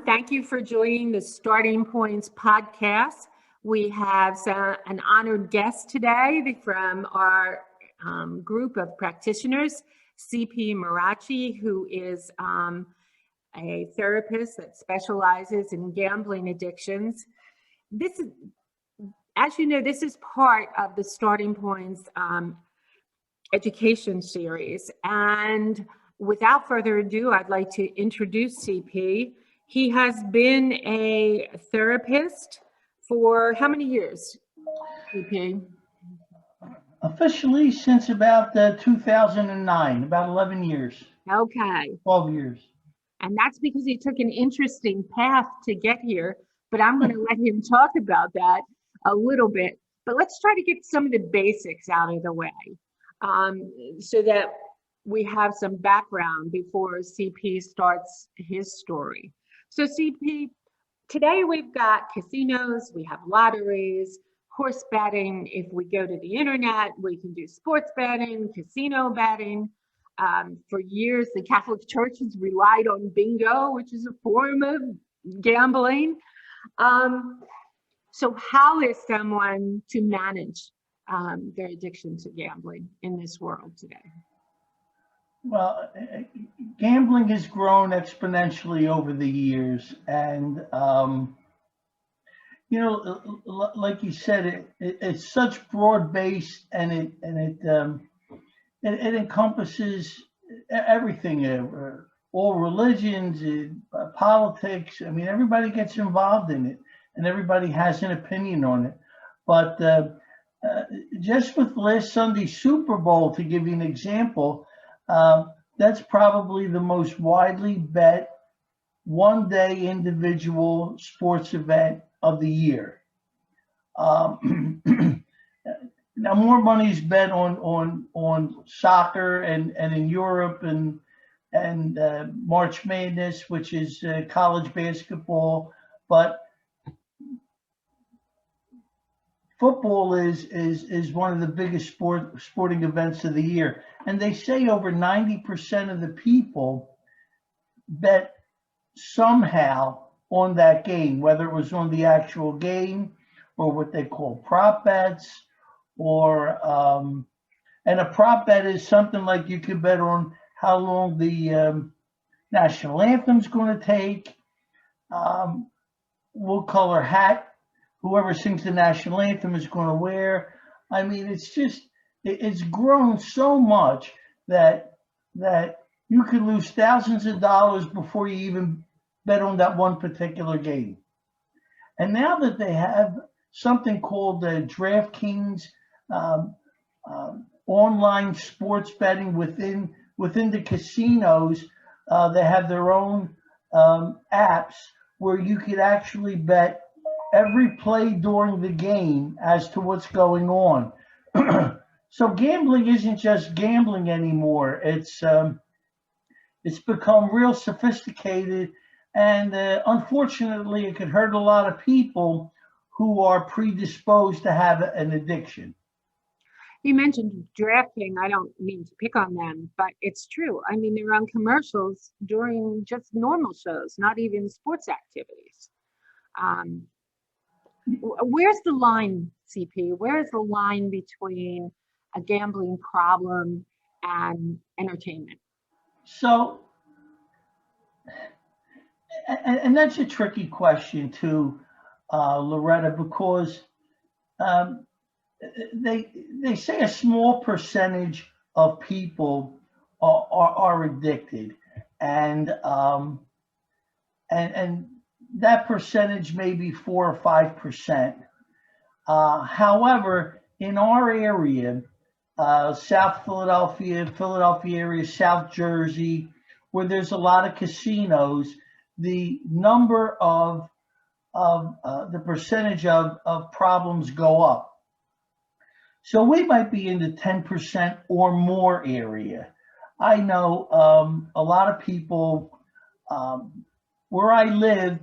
Thank you for joining the Starting Points podcast. We have an honored guest today from our group of practitioners, CP Mirarchi, who is a therapist that specializes in gambling addictions. This is, as you know, this is part of the Starting Points education series. And without further ado, I'd like to introduce CP. He has been a therapist for how many years, CP? Officially since about 2009, about 11 years. Okay. 12 years. And that's because he took an interesting path to get here, but I'm going to let him talk about that a little bit. But let's try to get some of the basics out of the way so that we have some background before CP starts his story. So CP, today we've got casinos, we have lotteries, horse betting. If we go to the internet, we can do sports betting, casino betting. For years, the Catholic Church has relied on bingo, which is a form of gambling. So how is someone to manage their addiction to gambling in this world today? Well, gambling has grown exponentially over the years, and you know, like you said, it's such broad-based, and it encompasses everything, all religions, politics. I mean, everybody gets involved in it, and everybody has an opinion on it. But just with last Sunday's Super Bowl, to give you an example. That's probably the most widely bet one-day individual sports event of the year. Now, more money is bet on soccer and in Europe and March Madness, which is college basketball, but football is one of the biggest sporting events of the year. And they say over 90% of the people bet somehow on that game, whether it was on the actual game or what they call prop bets, or and a prop bet is something like you could bet on how long the national anthem's going to take, what color hat whoever sings the national anthem is going to wear. I mean, it's grown so much that you could lose thousands of dollars before you even bet on that one particular game. And now that they have something called DraftKings, online sports betting within the casinos, they have their own apps where you could actually bet every play during the game as to what's going on. So gambling isn't just gambling anymore. It's become real sophisticated, and unfortunately, it could hurt a lot of people who are predisposed to have an addiction. You mentioned DraftKings. I don't mean to pick on them, but it's true. I mean, they run commercials during just normal shows, not even sports activities. Where's the line, CP? Where's the line between a gambling problem and entertainment? So, and that's a tricky question too, Loretta, because they say a small percentage of people are addicted, and that percentage may be 4 or 5%. However, in our area, South Philadelphia area, South Jersey, where there's a lot of casinos, the number of the percentage of problems go up. So we might be in the 10% or more area. I know a lot of people where I live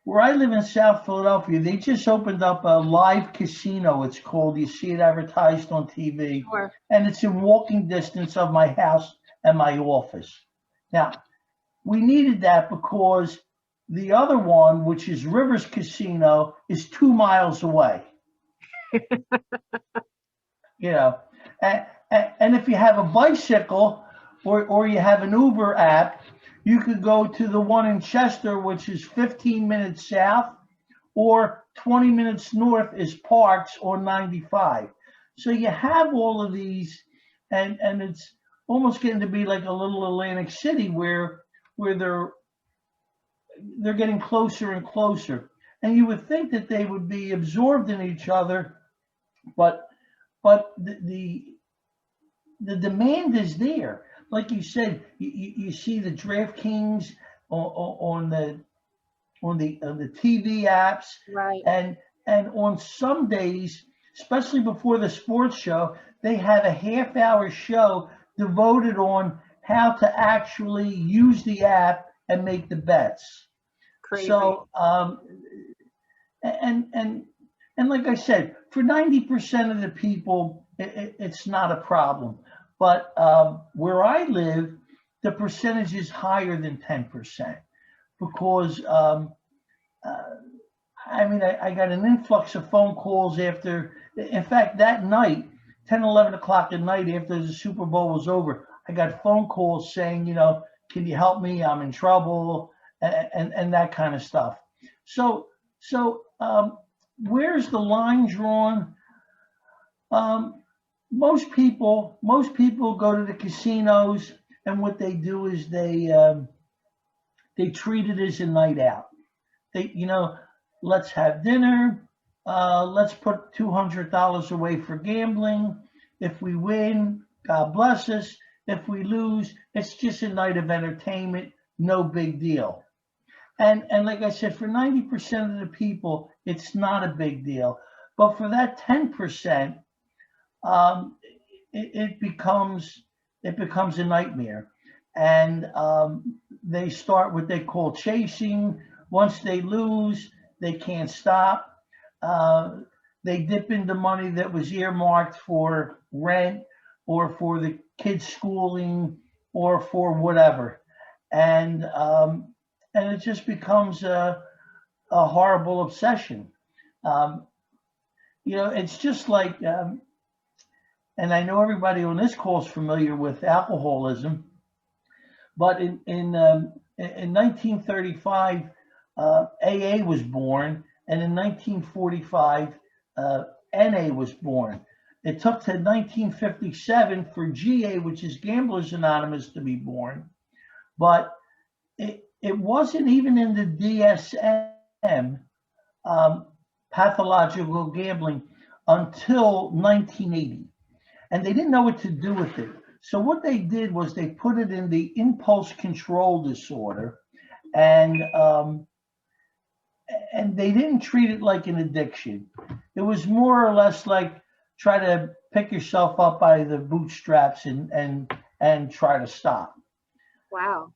in South Philadelphia, they just opened up a live casino, it's called. You see it advertised on TV. Sure. And it's in walking distance of my house and my office. Now, we needed that because The other one, which is Rivers Casino, is 2 miles away. You know, and if you have a bicycle or you have an Uber app, you could go to the one in Chester, which is 15 minutes south, or 20 minutes north is Parks or 95. So you have all of these, and it's almost getting to be like a little Atlantic City where they're getting closer and closer. And you would think that they would be absorbed in each other, but the demand is there. Like you said, you see the DraftKings on the TV apps, Right. and on some days, especially before the sports show, they have a half-hour show devoted on how to actually use the app and make the bets. Crazy. So, and like I said, for 90% of the people, it's not a problem. But where I live, the percentage is higher than 10% because, I mean, I got an influx of phone calls after, in fact, that night, 10, 11 o'clock at night after the Super Bowl was over, I got phone calls saying, you know, can you help me? I'm in trouble, and that kind of stuff. So where's the line drawn? Most people go to the casinos, and what they do is they treat it as a night out. They, you know, let's have dinner. Let's put $200 away for gambling. If we win, God bless us. If we lose, it's just a night of entertainment. No big deal. And like I said, for 90% of the people, it's not a big deal. But for that 10%, it becomes a nightmare. And they start what they call chasing. Once they lose, they can't stop. They dip into money that was earmarked for rent or for the kids' schooling or for whatever. And it just becomes a horrible obsession. You know, it's just like, and I know everybody on this call is familiar with alcoholism, but in 1935, AA was born, and in 1945, NA was born. It took to 1957 for GA, which is Gamblers Anonymous, to be born, but it wasn't even in the DSM, pathological gambling, until 1980. And they didn't know what to do with it. So what they did was they put it in the impulse control disorder, and they didn't treat it like an addiction. It was more or less like try to pick yourself up by the bootstraps and try to stop. Wow.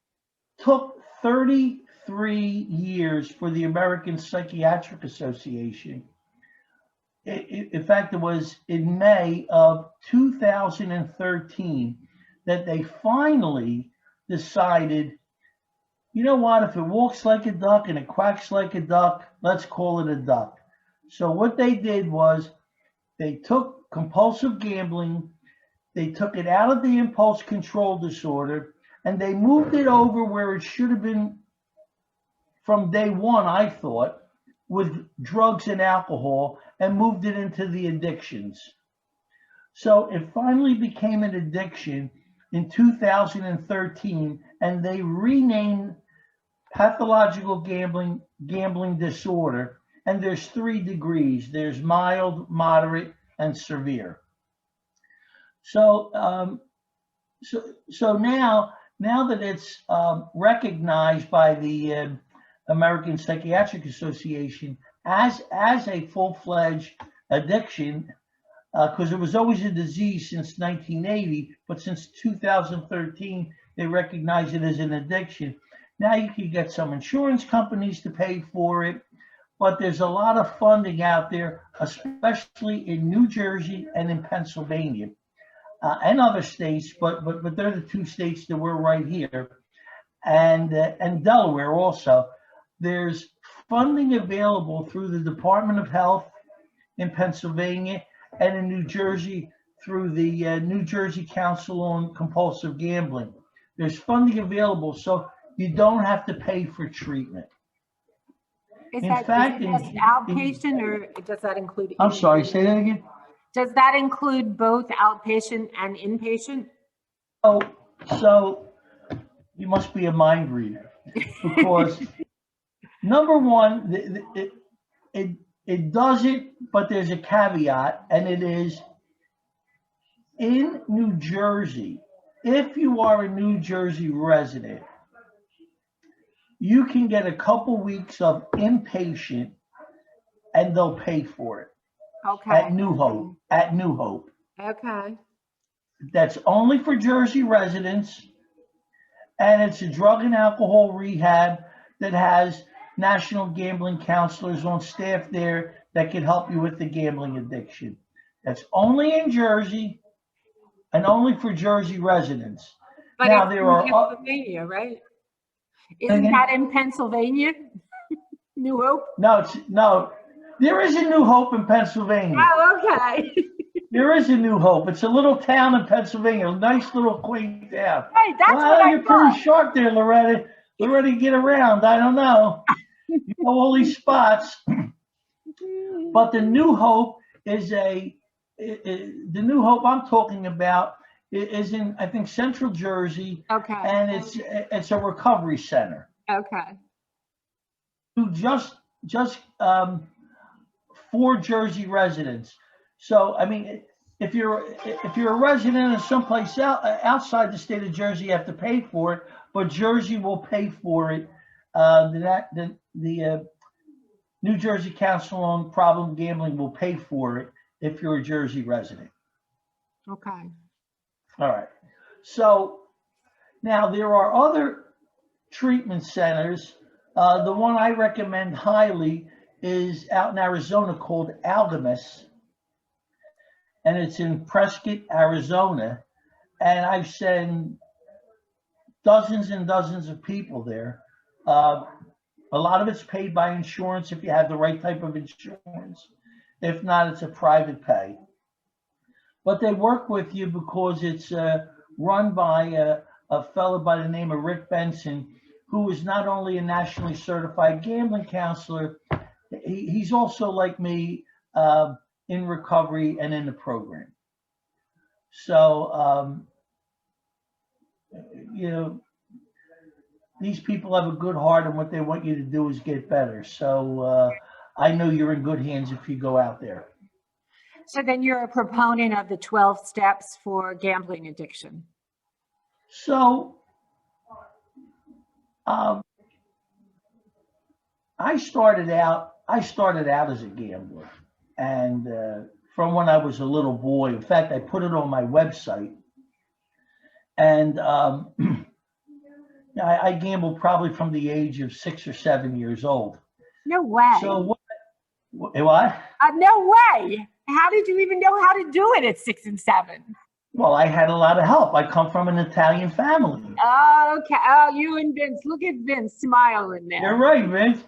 Took 33 years for the American Psychiatric Association. In fact, it was in May of 2013 that they finally decided, you know what, if it walks like a duck and it quacks like a duck, let's call it a duck. So what they did was they took compulsive gambling, they took it out of the impulse control disorder, and they moved it over where it should have been from day one, I thought, with drugs and alcohol, and moved it into the addictions. So it finally became an addiction in 2013, and they renamed pathological gambling disorder. And there's 3 degrees. There's mild, moderate, and severe. So now that it's recognized by the American Psychiatric Association as a full-fledged addiction, because it was always a disease since 1980, but since 2013 they recognize it as an addiction. Now you can get some insurance companies to pay for it, but there's a lot of funding out there, especially in New Jersey and in Pennsylvania, and other states, but they're the 2 states that we're right here, and Delaware also. There's funding available through the Department of Health in Pennsylvania and in New Jersey through the New Jersey Council on Compulsive Gambling. There's funding available, so you don't have to pay for treatment. Is In that fact, just outpatient, or does that include? I'm sorry, say that again? Does that include both outpatient and inpatient? Oh, so you must be a mind reader, because number one, it doesn't, but there's a caveat, and it is in New Jersey, if you are a New Jersey resident, you can get a couple weeks of inpatient and they'll pay for it. Okay. At New Hope, at New Hope. Okay. That's only for Jersey residents, and it's a drug and alcohol rehab that has national gambling counselors on staff there that can help you with the gambling addiction. That's only in Jersey and only for Jersey residents. But now it's there in are Pennsylvania, right? Isn't that in Pennsylvania? New Hope? No, there is a New Hope in Pennsylvania. Oh, okay. There is a New Hope. It's a little town in Pennsylvania, a nice little quaint town. Hey, that's well, what I you're thought. pretty sharp there, Loretta. Loretta, get around. I don't know. You know all these spots. But the New Hope is the New Hope I'm talking about is in, I think, Central Jersey. Okay. And it's a recovery center. Okay. To just for Jersey residents. So, I mean, if you're a resident of someplace outside the state of Jersey, you have to pay for it, but Jersey will pay for it. The New Jersey Council on Problem Gambling will pay for it if you're a Jersey resident. Okay. All right. So now there are other treatment centers. The one I recommend highly is out in Arizona called Algemus, and it's in Prescott, Arizona. And I've sent dozens and dozens of people there. A lot of it's paid by insurance if you have the right type of insurance. If not, it's a private pay. But they work with you because it's run by a fellow by the name of Rick Benson, who is not only a nationally certified gambling counselor, he's also like me in recovery and in the program. So, you know, these people have a good heart, and what they want you to do is get better. So I know you're in good hands if you go out there. So then you're a proponent of the 12 steps for gambling addiction. So I started out as a gambler, and from when I was a little boy. In fact, I put it on my website, and I gambled probably from the age of 6 or 7 years old. No way. So what? No way. How did you even know how to do it at 6 and 7? Well, I had a lot of help. I come from an Italian family. Okay. Oh, you and Vince. Look at Vince smiling there. You're right, Vince.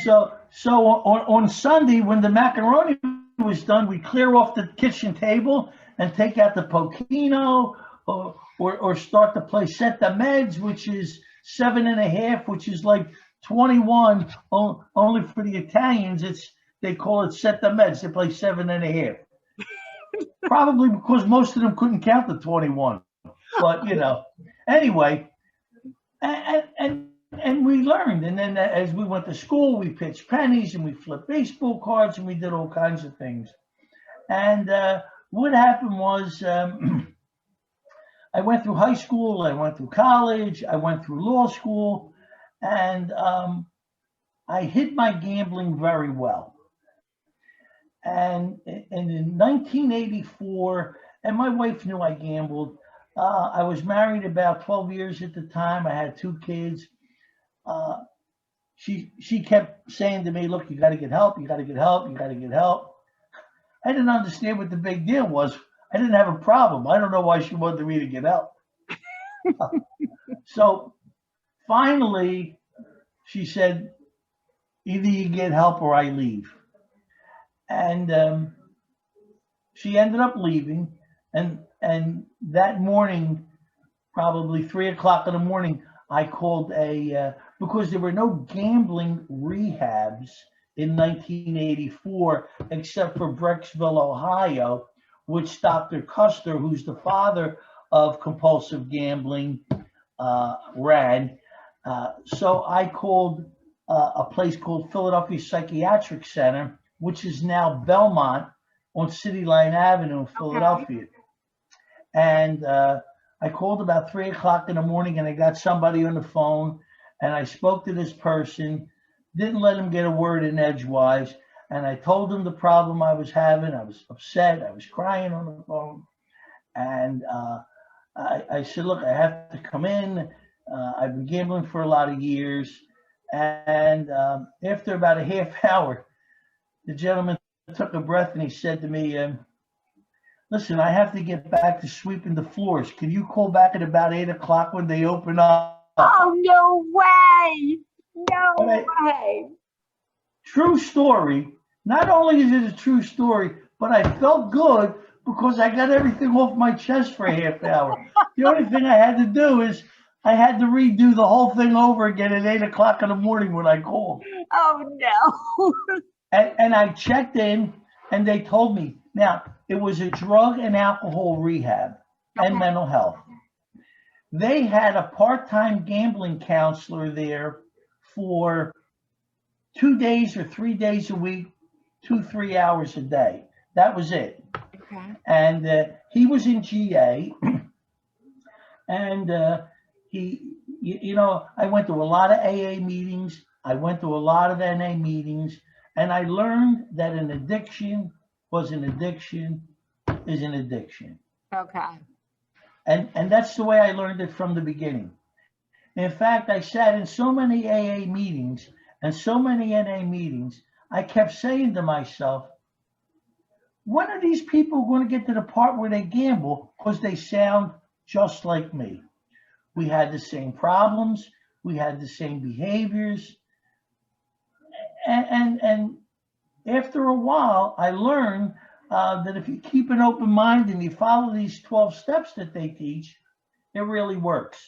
So on Sunday, when the macaroni was done, we clear off the kitchen table and take out the pochino, or start to play set the meds, which is 7.5, which is like 21. Only for the Italians, they call it set the meds. They play 7.5. Probably because most of them couldn't count to 21. But you know, anyway, and we learned. And then as we went to school, we pitched pennies and we flipped baseball cards and we did all kinds of things. And what happened was, I went through high school, I went through college, I went through law school, and I hid my gambling very well. And in 1984, and my wife knew I gambled. I was married about 12 years at the time. I had 2 kids. She kept saying to me, "Look, you got to get help. You got to get help. You got to get help." I didn't understand what the big deal was. I didn't have a problem. I don't know why she wanted me to get help. So finally, she said, Either you get help or I leave. And she ended up leaving. And that morning, probably 3 o'clock in the morning, I called because there were no gambling rehabs in 1984 except for Brecksville, Ohio, which Dr. Custer, who's the father of compulsive gambling, ran. So I called a place called Philadelphia Psychiatric Center, which is now Belmont on City Line Avenue in Philadelphia. And I called about 3 o'clock in the morning, and I got somebody on the phone, and I spoke to this person, didn't let him get a word in edgewise, and I told him the problem I was having. I was upset. I was crying on the phone. And I said, look, I have to come in. I've been gambling for a lot of years. And after about a half hour, the gentleman took a breath and he said to me, listen, I have to get back to sweeping the floors. Can you call back at about 8 o'clock when they open up? Oh, no way. No way. True story. Not only is it a true story, but I felt good because I got everything off my chest for a half hour. The only thing I had to do is I had to redo the whole thing over again at 8 o'clock in the morning when I called. Oh, no. And I checked in, and they told me. Now, it was a drug and alcohol rehab and mental health. They had a part-time gambling counselor there for 2 days or 3 days a week, 2-3 hours a day. That was it. Okay. And he was in GA, and I went to a lot of AA meetings. I went to a lot of NA meetings, and I learned that an addiction was an addiction is an addiction. Okay. And that's the way I learned it from the beginning. In fact, I sat in so many AA meetings and so many NA meetings, I kept saying to myself, when are these people going to get to the part where they gamble? Because they sound just like me. We had the same problems. We had the same behaviors. And after a while, I learned that if you keep an open mind and you follow these 12 steps that they teach, it really works.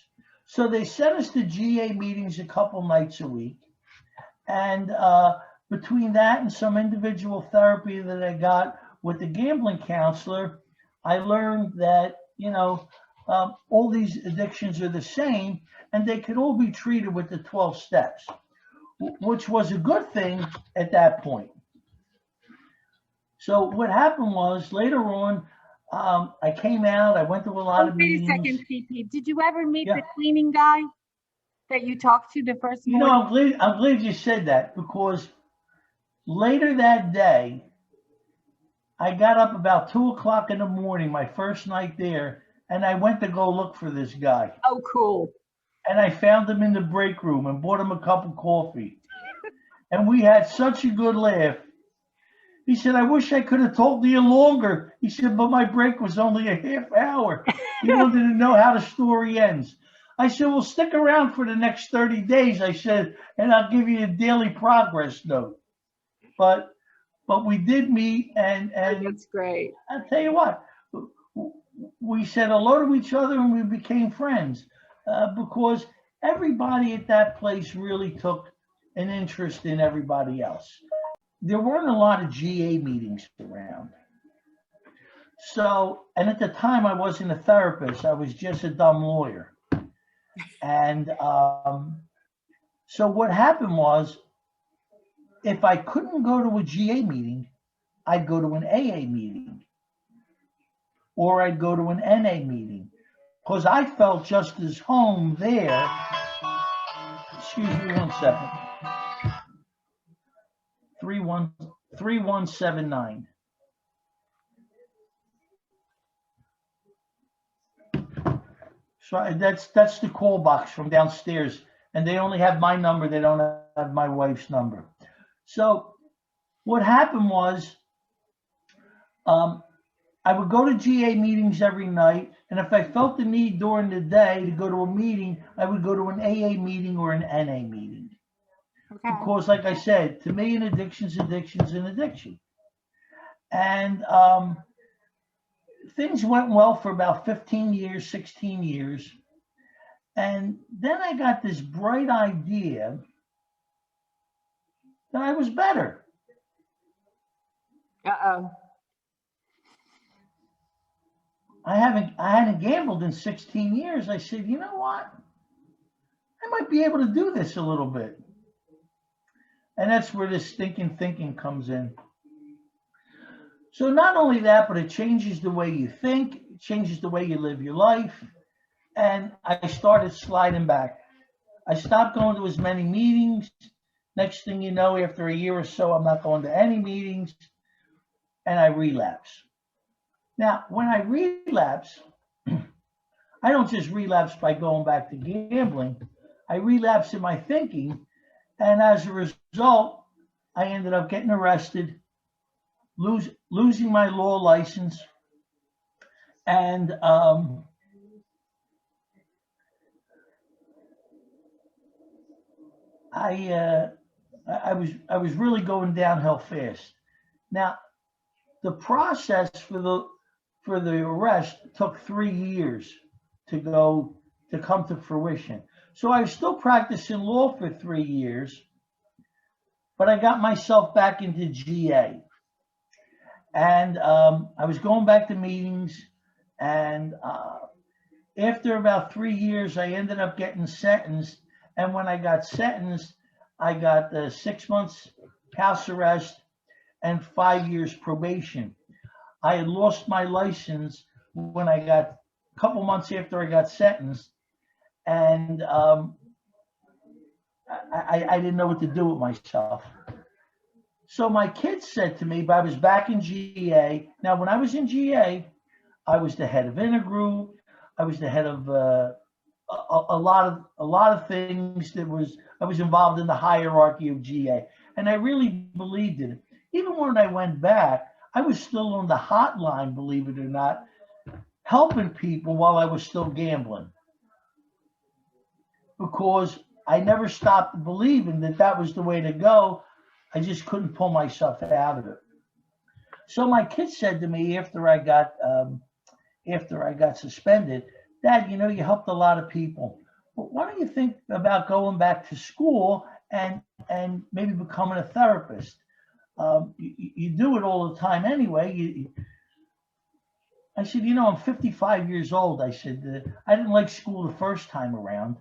So they sent us to GA meetings a couple nights a week. And between that and some individual therapy that I got with the gambling counselor, I learned that, all these addictions are the same and they could all be treated with the 12 steps, which was a good thing at that point. So what happened was later on, I came out, I went to a lot of meetings. Wait a second, CP. Did you ever meet the cleaning guy that you talked to the first morning? I'm glad you said that, because later that day, I got up about 2 o'clock in the morning, my first night there, and I went to go look for this guy. Oh, cool. And I found him in the break room and bought him a cup of coffee. And we had such a good laugh. He said, I wish I could have told you longer. He said, but my break was only a half hour. He wanted to know how the story ends. I said, well, stick around for the next 30 days, I said, and I'll give you a daily progress note. But we did meet, and that's great. I'll tell you what, we said hello to each other and we became friends because everybody at that place really took an interest in everybody else. There weren't a lot of GA meetings around. So, and at the time I wasn't a therapist, I was just a dumb lawyer. And so what happened was, if I couldn't go to a GA meeting, I'd go to an AA meeting, or I'd go to an NA meeting, because I felt just as home there. Excuse me 1 second. 3179. So that's the call box from downstairs, and they only have my number. They don't have my wife's number. So what happened was, I would go to GA meetings every night, and if I felt the need during the day to go to a meeting, I would go to an AA meeting or an NA meeting. Okay. because, like I said, to me, an addiction's an addiction. And things went well for about 15 years, 16 years. And then I got this bright idea that I was better. Uh-oh. I hadn't gambled in 16 years. I said, you know what? I might be able to do this a little bit. And that's where this stinking thinking comes in. So not only that, but it changes the way you think, it changes the way you live your life. And I started sliding back. I stopped going to as many meetings. Next thing you know, after a year or so, I'm not going to any meetings, and I relapse. Now, when I relapse, I don't just relapse by going back to gambling. I relapse in my thinking, and as a result, I ended up getting arrested, losing my law license, and I was really going downhill fast. Now, the process for the arrest took 3 years to come to fruition. So I was still practicing law for 3 years, but I got myself back into GA. And I was going back to meetings, and after about 3 years, I ended up getting sentenced. And when I got sentenced, I got 6 months house arrest and 5 years probation. I had lost my license when I got a couple months after I got sentenced, and I didn't know what to do with myself. So my kids said to me, but I was back in GA. Now, when I was in GA, I was the head of intergroup. I was the head of a lot of things I was involved in the hierarchy of GA, and I really believed in it. Even when I went back, I was still on the hotline, believe it or not, helping people while I was still gambling, because I never stopped believing that that was the way to go. I just couldn't pull myself out of it. So my kids said to me after I got suspended, Dad, you know, you helped a lot of people. Well, why don't you think about going back to school and maybe becoming a therapist? You do it all the time anyway. I said, you know, I'm 55 years old. I said, I didn't like school the first time around.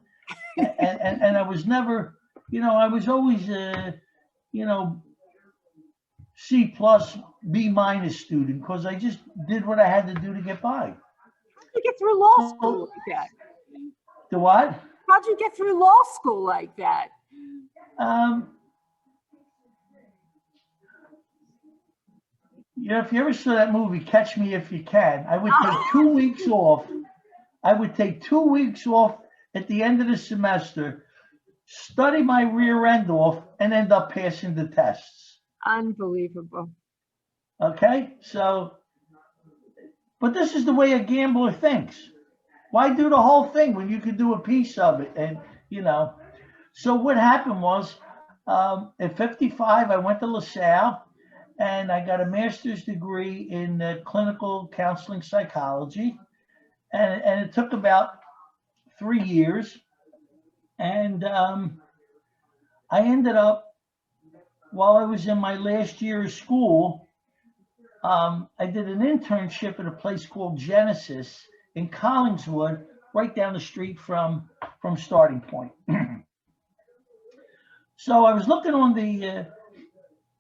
and I was never, you know, I was always, you know, C plus, B minus student, because I just did what I had to do to get by. How'd you get through law school like that? The what? How'd you get through law school like that? You know, if you ever saw that movie, Catch Me If You Can, I would take 2 weeks off. I would take 2 weeks off at the end of the semester, study my rear end off, and end up passing the tests. Unbelievable. Okay, so, but this is the way a gambler thinks. Why do the whole thing when you could do a piece of it? And, you know, so what happened was, at 55, I went to LaSalle, and I got a master's degree in clinical counseling psychology. And it took about 3 years. And I ended up, while I was in my last year of school, I did an internship at a place called Genesis in Collingswood, right down the street from Starting Point. So I was looking on the,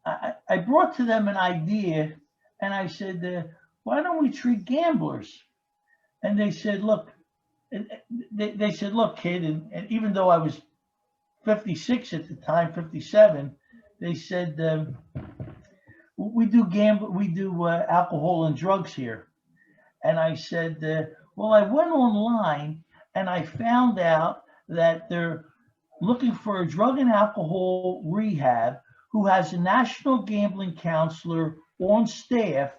I brought to them an idea, and I said, why don't we treat gamblers? And they said, look, they said, look, kid, and even though I was 56 at the time, 57, they said, we do alcohol and drugs here. And I said, well, I went online and I found out that they're looking for a drug and alcohol rehab who has a national gambling counselor on staff,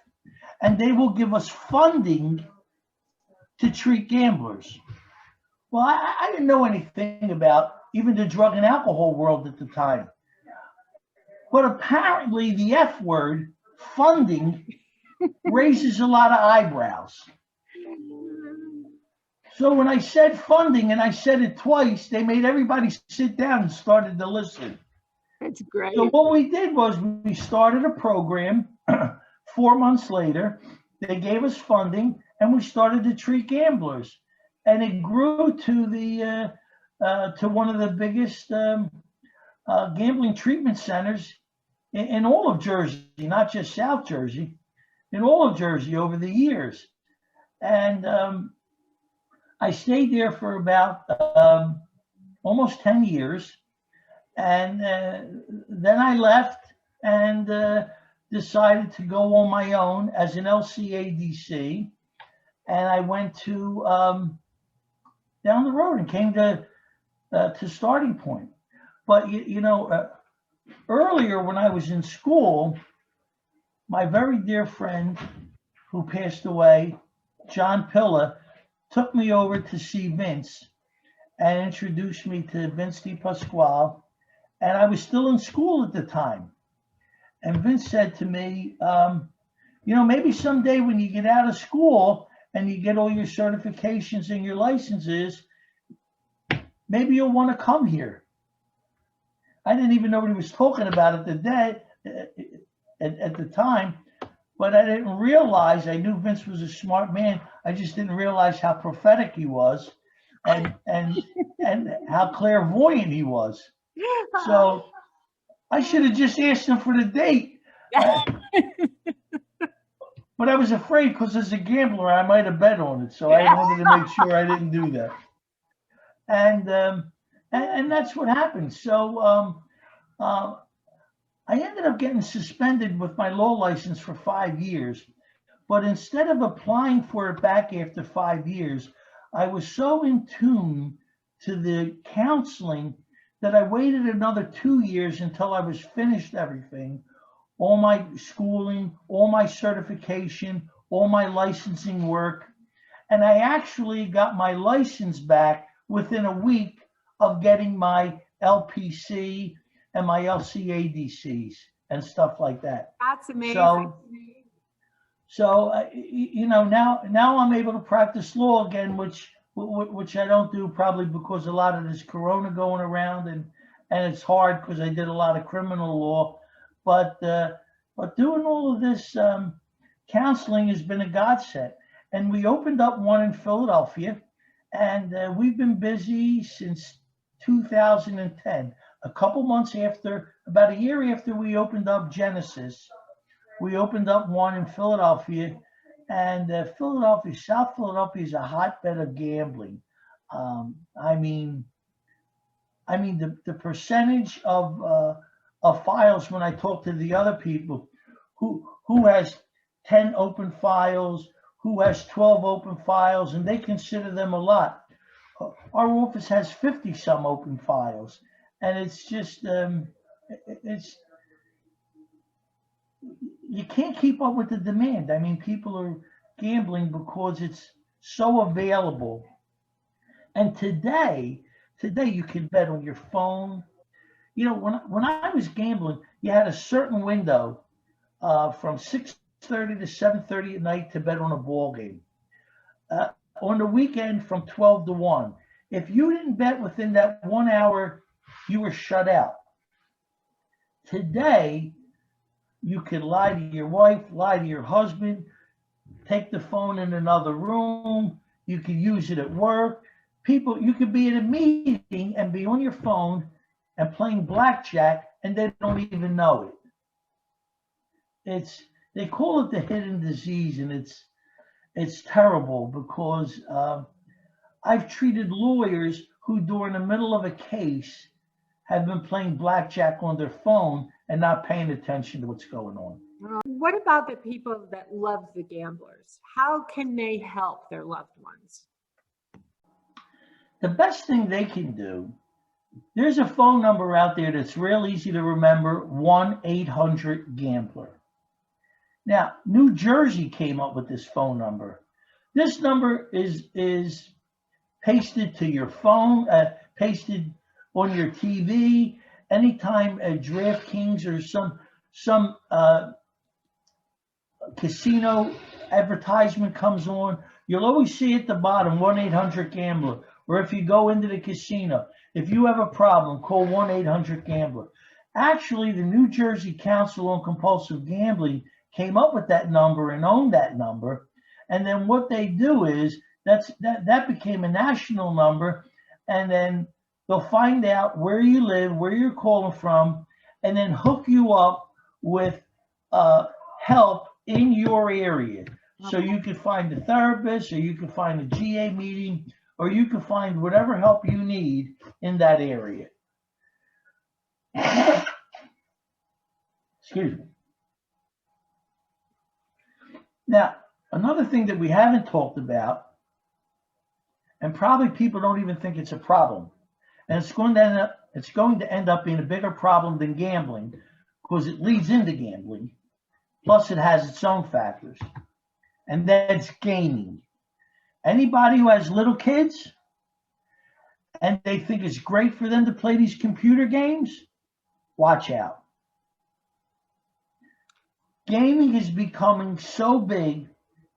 and they will give us funding to treat gamblers. Well, I didn't know anything about even the drug and alcohol world at the time. But apparently the F word, funding, raises a lot of eyebrows. So when I said funding and I said it twice, they made everybody sit down and started to listen. That's great. So what we did was we started a program. 4 months later, they gave us funding and we started to treat gamblers. And it grew to the to one of the biggest gambling treatment centers in all of Jersey, not just South Jersey, in all of Jersey over the years. And I stayed there for about almost 10 years. And then I left and decided to go on my own as an LCADC. And I went to down the road and came to Starting Point. But, earlier when I was in school, my very dear friend who passed away, John Pilla, took me over to see Vince and introduced me to Vince DiPasquale. And I was still in school at the time. And Vince said to me, maybe someday when you get out of school and you get all your certifications and your licenses, maybe you'll want to come here. I didn't even know what he was talking about at the time, but I didn't realize. I knew Vince was a smart man. I just didn't realize how prophetic he was, and how clairvoyant he was. So I should have just asked him for the date. But I was afraid because as a gambler, I might have bet on it. So I wanted to make sure I didn't do that. And that's what happened. So I ended up getting suspended with my law license for 5 years. But instead of applying for it back after 5 years, I was so in tune to the counseling that I waited another 2 years until I was finished everything, all my schooling, all my certification, all my licensing work. And I actually got my license back within a week of getting my LPC and my LCADCs and stuff like that. That's amazing. So now I'm able to practice law again, which I don't do probably because a lot of this corona going around and it's hard because I did a lot of criminal law, but doing all of this counseling has been a godsend. And we opened up one in Philadelphia, and we've been busy since 2010. A couple months after, about a year after we opened up Genesis, we opened up one in Philadelphia. And South Philadelphia is a hotbed of gambling. I mean, the percentage of files when I talk to the other people, who has 10 open files, who has 12 open files, and they consider them a lot. Our office has 50 some open files, and it's just you can't keep up with the demand. I mean, people are gambling because it's so available. And today you can bet on your phone. When I was gambling, you had a certain window from 6:30 to 7:30 at night to bet on a ball game. On the weekend from 12 to 1. If you didn't bet within that 1 hour, you were shut out. Today, you could lie to your wife, lie to your husband, take the phone in another room. You could use it at work. You could be in a meeting and be on your phone and playing blackjack, and they don't even know it. They call it the hidden disease, and it's terrible because I've treated lawyers who, during the middle of a case, have been playing blackjack on their phone and not paying attention to what's going on. What about the people that love the gamblers? How can they help their loved ones? The best thing they can do, there's a phone number out there that's real easy to remember, 1-800-GAMBLER. Now, New Jersey came up with this phone number. This number is pasted to your phone, pasted on your TV, anytime a DraftKings or some casino advertisement comes on, you'll always see at the bottom 1-800-GAMBLER. Or if you go into the casino, if you have a problem, call 1-800-GAMBLER. Actually, the New Jersey Council on Compulsive Gambling came up with that number and owned that number. And then what they do is that became a national number, and then they'll find out where you live, where you're calling from, and then hook you up with help in your area. So you can find a therapist, or you can find a GA meeting, or you can find whatever help you need in that area. Excuse me. Now, another thing that we haven't talked about, and probably people don't even think it's a problem, and it's going to end up being a bigger problem than gambling, because it leads into gambling. Plus, it has its own factors, and that's gaming. Anybody who has little kids and they think it's great for them to play these computer games, watch out. Gaming is becoming so big,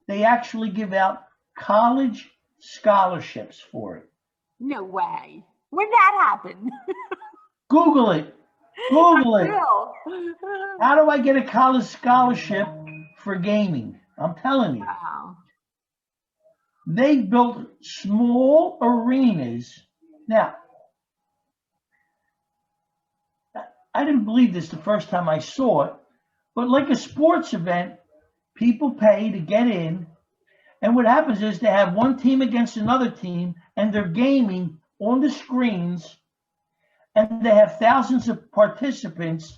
they actually give out college scholarships for it. No way. When did that happen? Google it. Google it. How do I get a college scholarship for gaming? I'm telling you. Wow. They built small arenas. Now, I didn't believe this the first time I saw it, but like a sports event, people pay to get in, and what happens is they have one team against another team, and they're gaming on the screens, and they have thousands of participants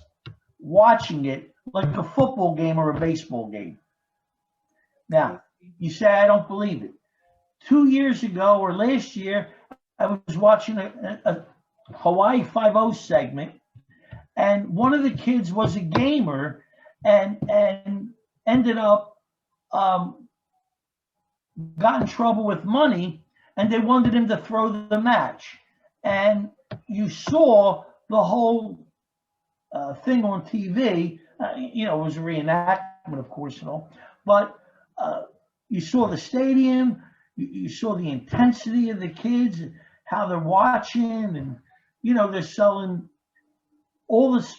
watching it like a football game or a baseball game. Now, you say, I don't believe it. 2 years ago or last year, I was watching a Hawaii 5-0 segment, and one of the kids was a gamer and ended up got in trouble with money, and they wanted him to throw the match. And you saw the whole thing on TV. It was a reenactment, of course, and all, but you saw the stadium, you saw the intensity of the kids, how they're watching, and they're selling all this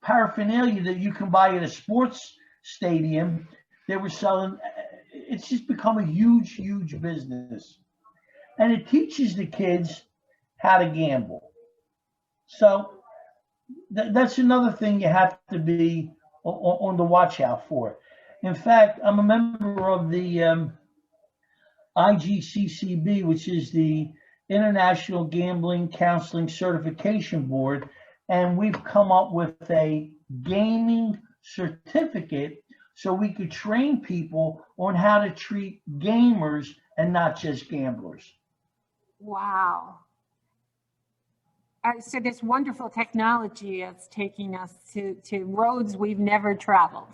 paraphernalia that you can buy at a sports stadium. They were selling. It's just become a huge, huge business, and it teaches the kids how to gamble. So that's another thing you have to be on the watch out for. In fact, I'm a member of the IGCCB, which is the International Gambling Counseling Certification Board, and we've come up with a gaming certificate so we could train people on how to treat gamers and not just gamblers. Wow. So this wonderful technology is taking us to roads we've never traveled.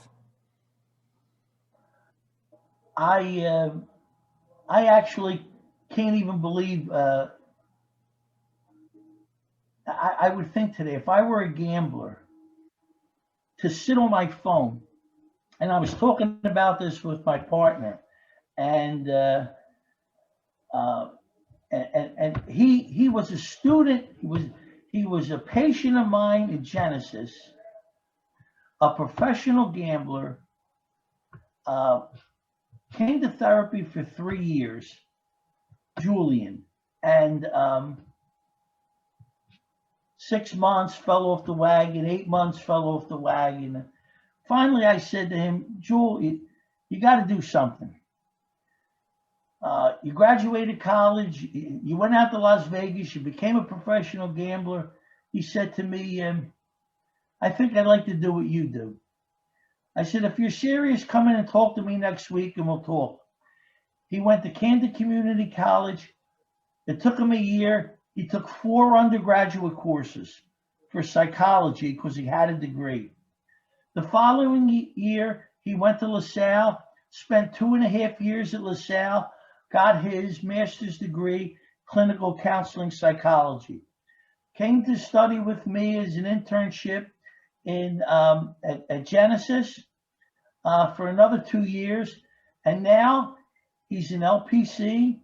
I actually can't even believe, I would think today, if I were a gambler, to sit on my phone, and I was talking about this with my partner, and he was a student, he was a patient of mine in Genesis, a professional gambler, came to therapy for 3 years, Julian, and 6 months fell off the wagon, 8 months fell off the wagon. Finally, I said to him, Jewel, you got to do something. You graduated college, you went out to Las Vegas, you became a professional gambler. He said to me, I think I'd like to do what you do. I said, if you're serious, come in and talk to me next week and we'll talk. He went to Camden Community College. It took him a year. He took 4 undergraduate courses for psychology because he had a degree. The following year, he went to LaSalle, spent 2.5 years at LaSalle, got his master's degree, clinical counseling psychology. came to study with me as an internship in at Genesis for another 2 years, and now he's an LPC.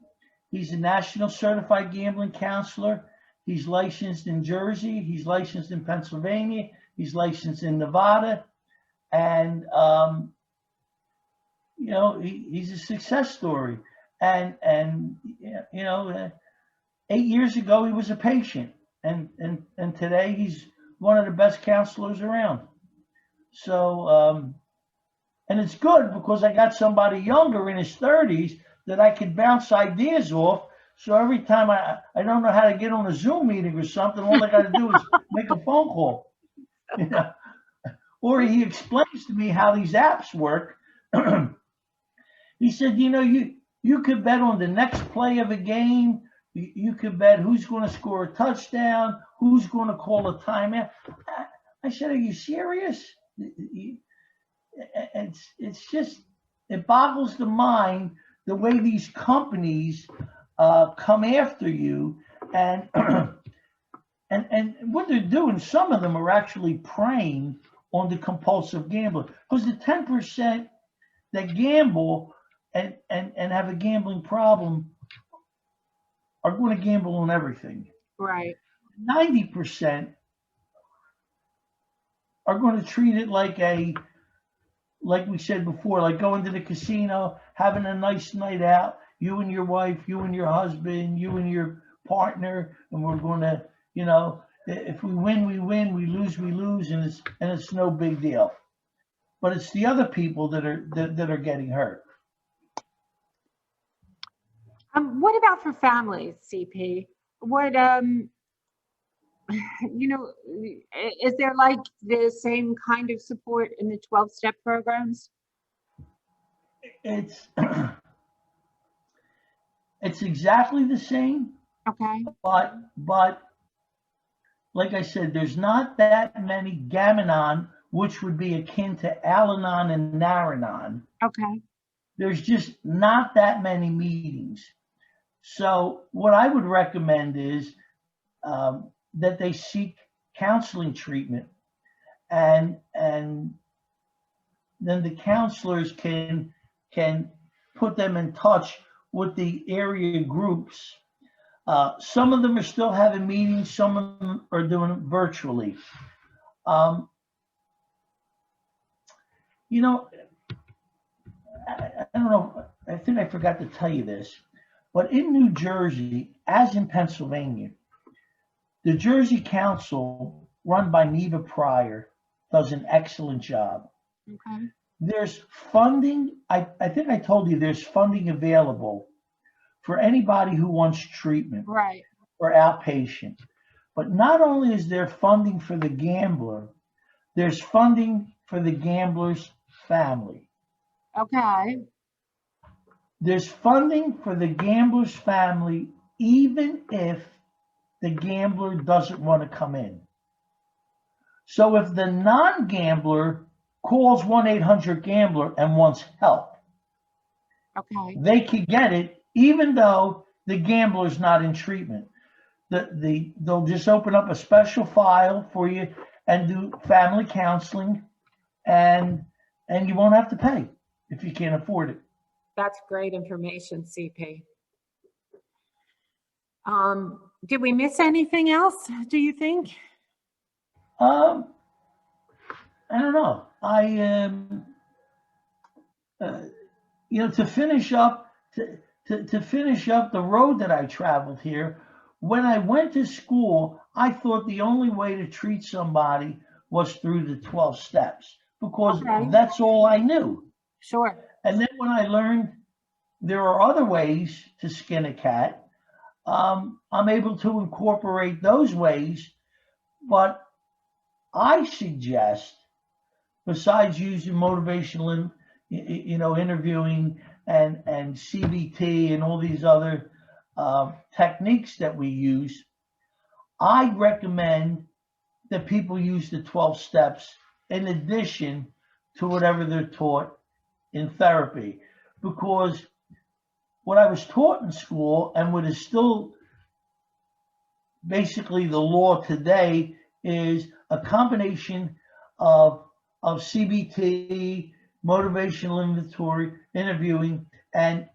He's a national certified gambling counselor. He's licensed in Jersey. He's licensed in Pennsylvania. He's licensed in Nevada, and you know, he's a success story. And you know, 8 years ago he was a patient, and today he's one of the best counselors around. So and it's good because I got somebody younger in his 30s that I could bounce ideas off. So every time I don't know how to get on a Zoom meeting or something, all I got to do is make a phone call. You know? Or he explains to me how these apps work. He said, you know, you could bet on the next play of a game. You could bet who's going to score a touchdown, who's going to call a timeout. I said, are you serious? It's just, it boggles the mind the way these companies come after you, and and what they're doing. Some of them are actually preying on the compulsive gambler, because the 10% that gamble and have a gambling problem are going to gamble on everything. Right. 90% are going to treat it like we said before, like going to the casino, having a nice night out, you and your wife, you and your husband, you and your partner, and we're going to, you know, if we win, we win, we lose, and it's no big deal. But it's the other people that are getting hurt. What about for families, CP? What you know, is there like the same kind of support in the 12-step programs? It's it's exactly the same. Okay. But like I said, there's not that many Gam-Anon, which would be akin to Al-Anon and Nar-Anon. Okay. There's just not that many meetings. So what I would recommend is that they seek counseling treatment, and then the counselors can put them in touch with the area groups. Some of them are still having meetings, some of them are doing it virtually. You know, I don't know, I think I forgot to tell you this, but in New Jersey, as in Pennsylvania, the Jersey Council, run by Neva Pryor, does an excellent job. Okay. There's funding, I think I told you there's funding available for anybody who wants treatment, Right. or outpatient. But not only is there funding for the gambler, there's funding for the gambler's family. Okay. There's funding for the gambler's family, even if the gambler doesn't want to come in. So if the non-gambler calls 1-800-GAMBLER and wants help, Okay. they can get it even though the gambler's not in treatment. They'll just open up a special file for you and do family counseling, and you won't have to pay if you can't afford it. That's great information, CP. Did we miss anything else, do you think? I don't know. You know, to finish up the road that I traveled here, when I went to school, I thought the only way to treat somebody was through the 12 steps, because that's all I knew. Sure. And then when I learned there are other ways to skin a cat, I'm able to incorporate those ways. But I suggest, besides using motivational, you know, interviewing and CBT and all these other techniques that we use, I recommend that people use the 12 steps in addition to whatever they're taught in therapy. Because what I was taught in school, and what is still basically the law today is a combination of CBT, motivational inventory, interviewing, and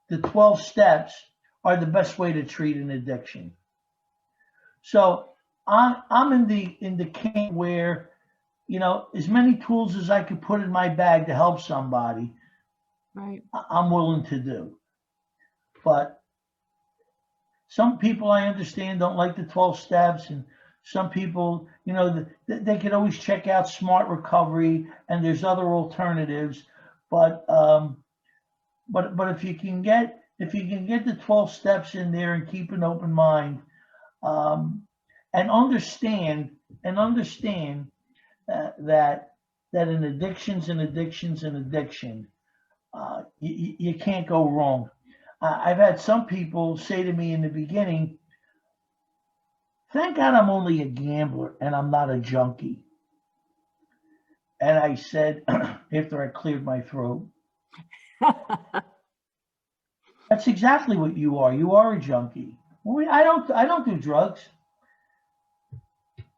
the 12 steps are the best way to treat an addiction. So I'm in the camp where, you know, as many tools as I could put in my bag to help somebody, Right. I'm willing to do. But some people, I understand, don't like the 12 steps, and some people, you know, they could always check out Smart Recovery, and there's other alternatives. But if you can get the 12 steps in there and keep an open mind, um, and understand that an addiction's an addiction's an addiction. You can't go wrong. I've had some people say to me in the beginning, "Thank God I'm only a gambler and I'm not a junkie." And I said, after I cleared my throat, "That's exactly what you are. You are a junkie." Well, I don't do drugs.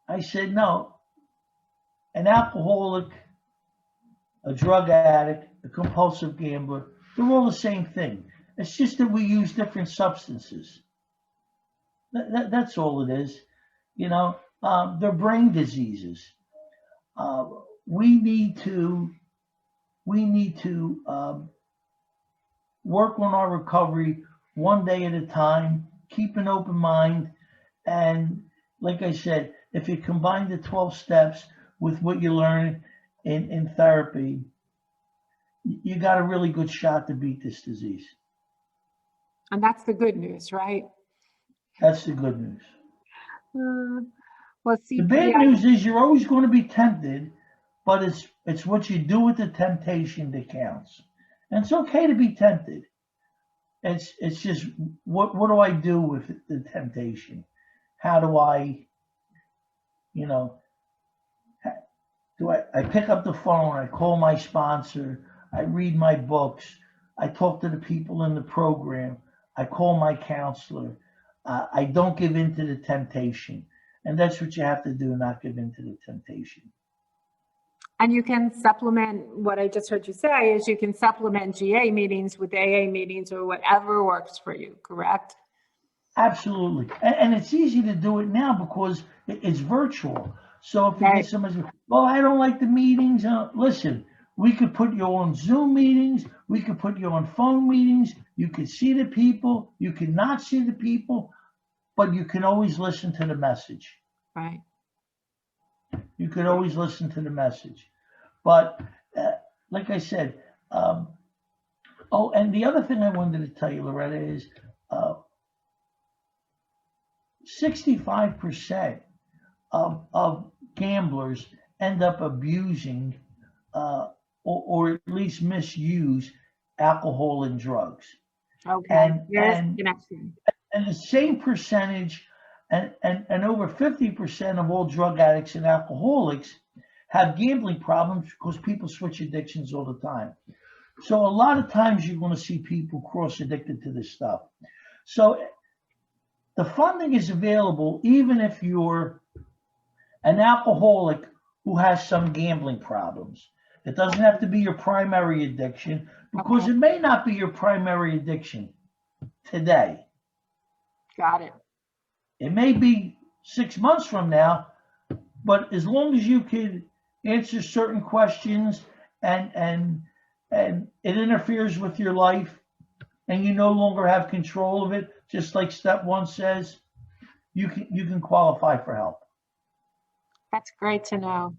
I said, "No, an alcoholic, a drug addict, a compulsive gambler, they're all the same thing. It's just that we use different substances. That's all it is. You know, they're brain diseases. Uh, we need to work on our recovery one day at a time. Keep an open mind, and like I said, if you combine the 12 steps with what you learn in therapy, you got a really good shot to beat this disease. And that's the good news, right? That's the good news. Well, The bad CP, news is you're always going to be tempted, but it's what you do with the temptation that counts. And it's okay to be tempted. It's just what do I do with the temptation? How do I, you know, do I pick up the phone, I call my sponsor, I read my books, I talk to the people in the program, I call my counselor. I don't give in to the temptation. And that's what you have to do, not give in to the temptation. and you can supplement what I just heard you say is you can supplement GA meetings with AA meetings or whatever works for you, correct? Absolutely. And it's easy to do it now because it's virtual. So if you Right. get somebody, well, I don't like the meetings. Listen, we could put you on Zoom meetings. We could put you on phone meetings. You could see the people. You can not see the people, but you can always listen to the message. Right. You could always listen to the message. But like I said, oh, and the other thing I wanted to tell you, Loretta, is 65% of gamblers end up abusing or at least misuse alcohol and drugs. Okay. There's a connection. And the same percentage, and over 50% of all drug addicts and alcoholics have gambling problems because people switch addictions all the time. So a lot of times you're going to see people cross addicted to this stuff. So the funding is available even if you're an alcoholic who has some gambling problems. It doesn't have to be your primary addiction because it may not be your primary addiction today. Got it. It may be 6 months from now, but as long as you can answer certain questions and it interferes with your life and you no longer have control of it, just like step 1 says, you can qualify for help. That's great to know.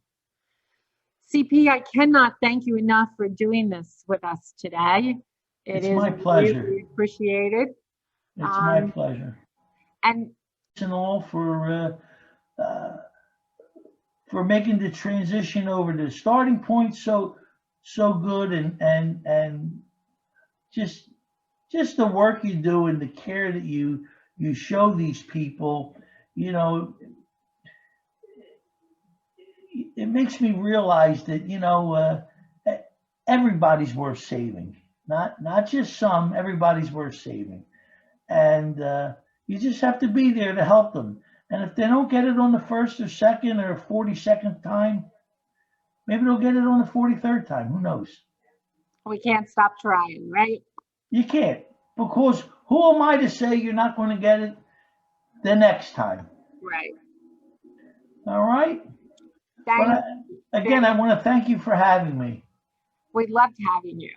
CP, I cannot thank you enough for doing this with us today. It's my pleasure. Really appreciated. It's my pleasure. And all for making the transition over to the starting point so good, and just the work you do and the care that you show these people, you know, it makes me realize that, you know, everybody's worth saving. Not just some, everybody's worth saving. And You just have to be there to help them. And if they don't get it on the first or second or 42nd time, maybe they'll get it on the 43rd time. Who knows? We can't stop trying, right? You can't, because who am I to say you're not going to get it the next time? Right. All right. Thank But again, I want to thank you for having me. We loved having you.